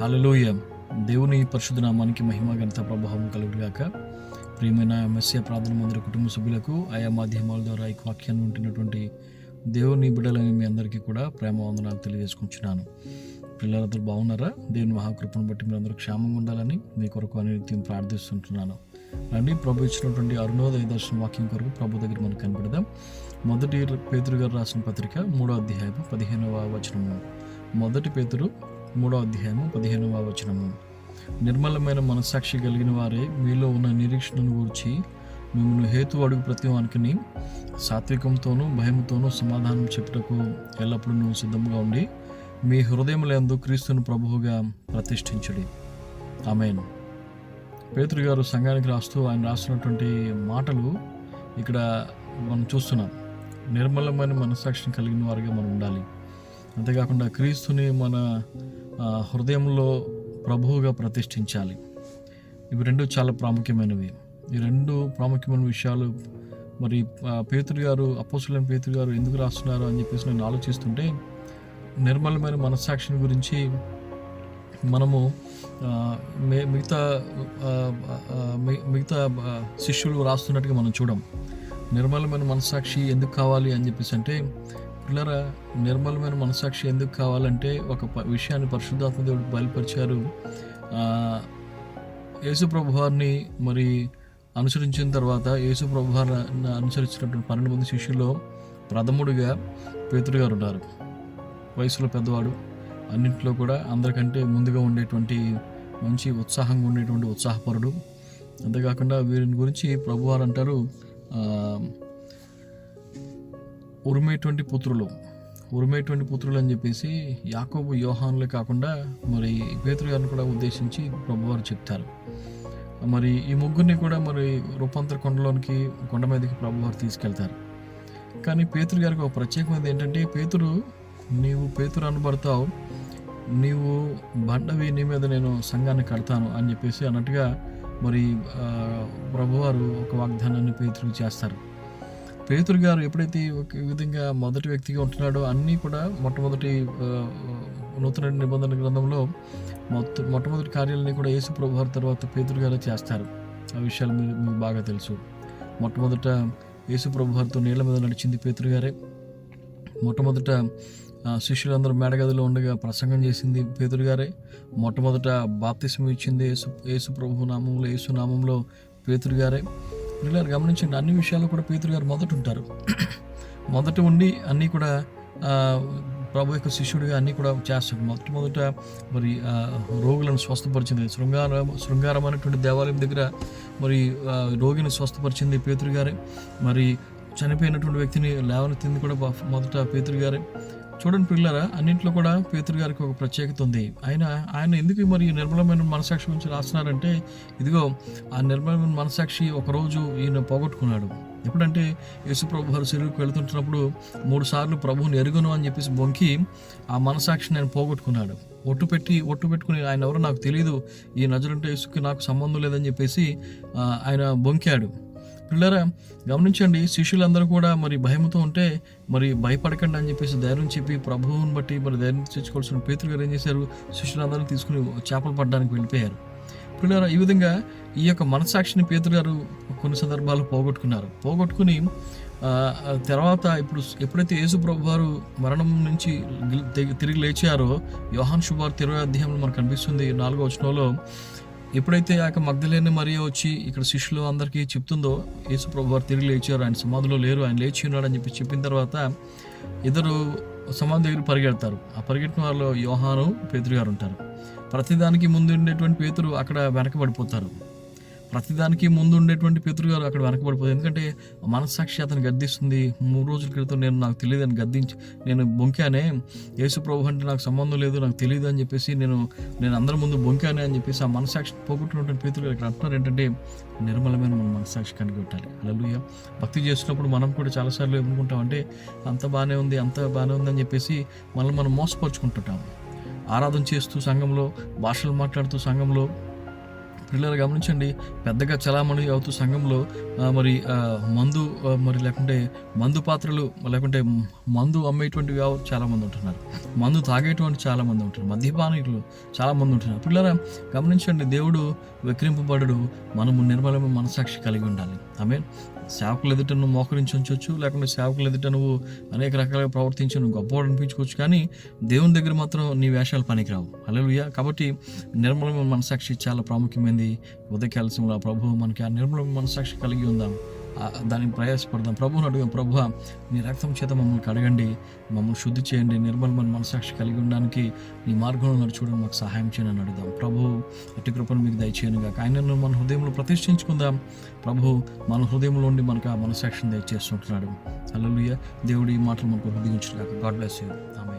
హల్లెలూయా. దేవుని పరిశుద్ధ నామానికి మహిమ ఘనత ప్రభావం కలుగుగాక. ప్రియమైన మెస్సియా ప్రార్థన మందిర కుటుంబ సభ్యులకు ఆయా మాధ్యమాల ద్వారా ఈ వాక్యాన్ని ఉంటున్నటువంటి దేవుని బిడ్డలని మీ అందరికీ కూడా ప్రేమ వందనాలు తెలియజేసుకుంటున్నాను. పిల్లలందరూ బాగున్నారా? దేవుని మహాకృపను బట్టి మీరు అందరూ క్షేమంగా ఉండాలని మీ కొరకు అనిత్యం ప్రార్థిస్తుంటున్నాను. రండి, ప్రభు ఇచ్చినటువంటి అరుణోదయ దర్శన వాక్యం కొరకు ప్రభు దగ్గర మనకు కనబడదాం. మొదటి పేతురు గారు రాసిన పత్రిక 3వ అధ్యాయము 15వ వచనము. మొదటి పేతురు 3వ అధ్యాయము 15వ వచనము. నిర్మలమైన మనస్సాక్షి కలిగిన వారే మీలో ఉన్న నిరీక్షణను గూర్చి మిమ్మల్ని హేతు అడుగు ప్రతి వానికి సాత్వికంతోనూ భయంతోనూ సమాధానం చెప్పుటకు ఎల్లప్పుడూ సిద్ధంగా ఉండి మీ హృదయములందు క్రీస్తును ప్రభువుగా ప్రతిష్ఠించడి. ఆమేన్. పేతురు గారు సంఘానికి రాస్తూ ఆయన రాస్తున్నటువంటి మాటలు ఇక్కడ మనం చూస్తున్నాం. నిర్మలమైన మనస్సాక్షిని కలిగిన వారిగా మనం ఉండాలి. అంతేకాకుండా క్రీస్తుని మన హృదయంలో ప్రభువుగా ప్రతిష్ఠించాలి. ఇవి రెండు చాలా ప్రాముఖ్యమైనవి. ఈ రెండు ప్రాముఖ్యమైన విషయాలు మరి పేతురు గారు, అపోస్తలుడైన పేతురు గారు ఎందుకు రాస్తున్నారు అని చెప్పేసి నేను ఆలోచిస్తుంటే, నిర్మలమైన మనస్సాక్షిని గురించి మనము మిగతా శిష్యులు రాస్తున్నట్టుగా మనం చూడం. నిర్మలమైన మనస్సాక్షి ఎందుకు కావాలి అని చెప్పేసి అంటే, పిల్లరా, నిర్మలమైన మనస్సాక్షి ఎందుకు కావాలంటే ఒక విషయాన్ని పరిశుద్ధాత్మ దేవుడు బయలుపరిచారు. యేసు ప్రభువారిని మరి అనుసరించిన తర్వాత యేసు ప్రభువారిని అనుసరించినటువంటి 12 మంది శిష్యుల్లో ప్రథముడిగా పేతురు గారు ఉన్నారు. వయసులో పెద్దవాడు, అన్నింటిలో కూడా అందరికంటే ముందుగా ఉండేటువంటి మంచి ఉత్సాహంగా ఉండేటువంటి ఉత్సాహపరుడు. అంతేకాకుండా వీరిని గురించి ప్రభువారు అంటారు, ఉరిమేటువంటి పుత్రులు అని చెప్పేసి యాకోబు యోహానులే కాకుండా మరి పేతురు గారిని కూడా ఉద్దేశించి ప్రభువారు చెప్తారు. మరి ఈ ముగ్గురిని కూడా మరి రూపాంతర కొండ మీదకి ప్రభువారు తీసుకెళ్తారు. కానీ పేతురు గారికి ఒక ప్రత్యేకమైనది ఏంటంటే, నీవు పేతురు అనబడతావు, నీవు బండవి, నీ మీద నేను సంఘాన్ని కడతాను అని చెప్పేసి అన్నట్టుగా మరి ప్రభువారు ఒక వాగ్దానాన్ని పేతురుకి చేస్తారు. పేతురు గారు ఎప్పుడైతే ఒక విధంగా మొదటి వ్యక్తిగా ఉంటున్నాడో, అన్నీ కూడా మొట్టమొదటి నూతన నిబంధన గ్రంథంలో మొట్టమొదటి కార్యాలన్నీ కూడా యేసు ప్రభువారి తర్వాత పేతురు గారు చేస్తారు. ఆ విషయాలు మీకు బాగా తెలుసు. మొట్టమొదట యేసు ప్రభువారితో నీళ్ళ మీద నడిచింది పేతురు గారే. మొట్టమొదట శిష్యులందరూ మేడగదిలో ఉండగా ప్రసంగం చేసింది పేతురు గారే. మొట్టమొదట బాప్తిసం ఇచ్చింది యేసు ప్రభు నామంలో, యేసు నామంలో పేతురు గారే. ఇలా గమనించండి, అన్ని విషయాలు కూడా పేతురు గారు మొదట ఉండి అన్నీ కూడా ప్రభు యొక్క శిష్యుడిగా అన్నీ కూడా చేస్తాడు. మొట్టమొదట మరి రోగులను స్వస్థపరిచింది. శృంగారం అనేటువంటి దేవాలయం దగ్గర మరి రోగిని స్వస్థపరిచింది పేతురు గారే. మరి చనిపోయినటువంటి వ్యక్తిని లేవనెత్తింది కూడా మొదట పేతురు గారే. చూడండి పిల్లరా, అన్నింటిలో కూడా పేతురు గారికి ఒక ప్రత్యేకత ఉంది. ఆయన ఎందుకు మరి నిర్మలమైన మనసాక్షి గురించి రాస్తున్నారంటే, ఇదిగో ఆ నిర్మలమైన మనసాక్షి ఒకరోజు ఈయన పోగొట్టుకున్నాడు. ఎప్పుడంటే యేసు ప్రభు వారు సిలువకు వెళుతుంటున్నప్పుడు 3 సార్లు ప్రభువుని ఎరుగును అని చెప్పేసి బొంకి ఆ మనసాక్షిని ఆయన పోగొట్టుకున్నాడు. ఒట్టు పెట్టుకుని ఆయన ఎవరో నాకు తెలియదు, ఈ నజరేయుడైన యేసుకి నాకు సంబంధం లేదని చెప్పేసి ఆయన బొంకాడు. పిల్లరా, గమనించండి, శిష్యులందరూ కూడా మరి భయంతో ఉంటే మరి భయపడకండి అని చెప్పేసి ధైర్యం చెప్పి ప్రభువుని బట్టి మరి ధైర్యం తెచ్చుకోవాల్సిన పేతురు గారు ఏం చేశారు, శిష్యులందరూ తీసుకుని చేపలు పట్టడానికి వెళ్ళిపోయారు. పిల్లరా, ఈ విధంగా ఈ యొక్క మనసాక్షిని పేతురు గారు కొన్ని సందర్భాలు పోగొట్టుకుని తర్వాత ఎప్పుడైతే యేసు ప్రభు వారు మరణం నుంచి తిరిగి లేచారో, యోహాను సువార్త 20వ అధ్యాయంలో మనకు కనిపిస్తుంది 4వ వచనంలో, ఎప్పుడైతే ఆ యొక్క మగ్దలేని మరియ వచ్చి ఇక్కడ శిష్యులు అందరికీ చెప్తుందో యేసు ప్రభు వారు తిరిగి లేచారు, ఆయన సమాధిలో లేరు, ఆయన లేచి ఉన్నాడు అని చెప్పి చెప్పిన తర్వాత ఇద్దరు సమాధి దగ్గర పరిగెడతారు. ఆ పరిగెట్టిన వాళ్ళు యోహాను, పేతురు గారు ఉంటారు. ప్రతిదానికి ముందు ఉండేటువంటి పేతురు అక్కడ వెనకబడిపోతారు. పేతురు గారు అక్కడ వెనకబడిపోతారు. ఎందుకంటే మనస్సాక్షి అతను గద్దిస్తుంది. 3 రోజుల క్రితం నాకు తెలియదు అని నేను బొంకానే, యేసు ప్రభు అంటే నాకు సంబంధం లేదు, నాకు తెలియదు అని చెప్పేసి నేను అందరి ముందు బొంకానే అని చెప్పేసి ఆ మనస్సాక్షి పోగొట్టుకున్నటువంటి పేతురు గారు ఇక్కడ అంటున్నారు ఏంటంటే, నిర్మలమైన మన మనస్సాక్షి కనిపెట్టాలి. హల్లెలూయా. భక్తి చేస్తున్నప్పుడు మనం కూడా చాలాసార్లు ఏమనుకుంటామంటే, అంత బాగానే ఉంది అని చెప్పేసి మనం మోసపరుచుకుంటుంటాం. ఆరాధన చేస్తూ సంఘంలో భాషలు మాట్లాడుతూ సంఘంలో పిల్లలు గమనించండి, పెద్దగా చలామణి అవుతూ సంఘంలో మరి మందు మరి లేకుంటే మందు పాత్రలు లేకుంటే మందు అమ్మేటువంటి చాలామంది ఉంటున్నారు, మందు తాగేటువంటి చాలామంది ఉంటున్నారు, మద్యపానీకులు చాలామంది ఉంటున్నారు. పిల్లరా గమనించండి, దేవుడు విక్రింపబడడు, మనము నిర్మలమైన మనసాక్షి కలిగి ఉండాలి. ఆమేన్. సేవకులు ఎదుట నువ్వు మోకరించి ఉంచవచ్చు, లేకుంటే సేవకులు ఎదుట నువ్వు అనేక రకాలుగా ప్రవర్తించి నువ్వు గొప్పవాడు అనిపించుకోవచ్చు, కానీ దేవుని దగ్గర మాత్రం నీ వేషాలు పనికిరావు. హల్లెలూయా. కాబట్టి నిర్మలమైన మనసాక్షి చాలా ప్రాముఖ్యమైనది. ఉదయకాల ప్రభు మనకి ఆ నిర్మలమైన మనసాక్షి కలిగి ఉందాం, దానికి ప్రయాసపడదాం. ప్రభువుని అడుగుదాం, ప్రభువా నీ రక్తం చేత మమ్మల్ని కడగండి, మమ్మల్ని శుద్ధి చేయండి, నిర్మలమైన మనసాక్షి కలిగి ఉండడానికి నీ మార్గంలో నడుచుకోవడం మాకు సహాయం చేయని అడుగుదాం. ప్రభు అట్టి కృపను మీకు దయచేయను గాక. ఆయనను మన హృదయంలో ప్రతిష్ఠించుకుందాం. ప్రభు మన హృదయంలో ఉండి మనకు ఆ మనసాక్షిని దయచేస్తుంటున్నాడు. హల్లెలూయా. దేవుడు ఈ మాటలు మనకు హృదయించుగాక. God bless you. ఆమేన్.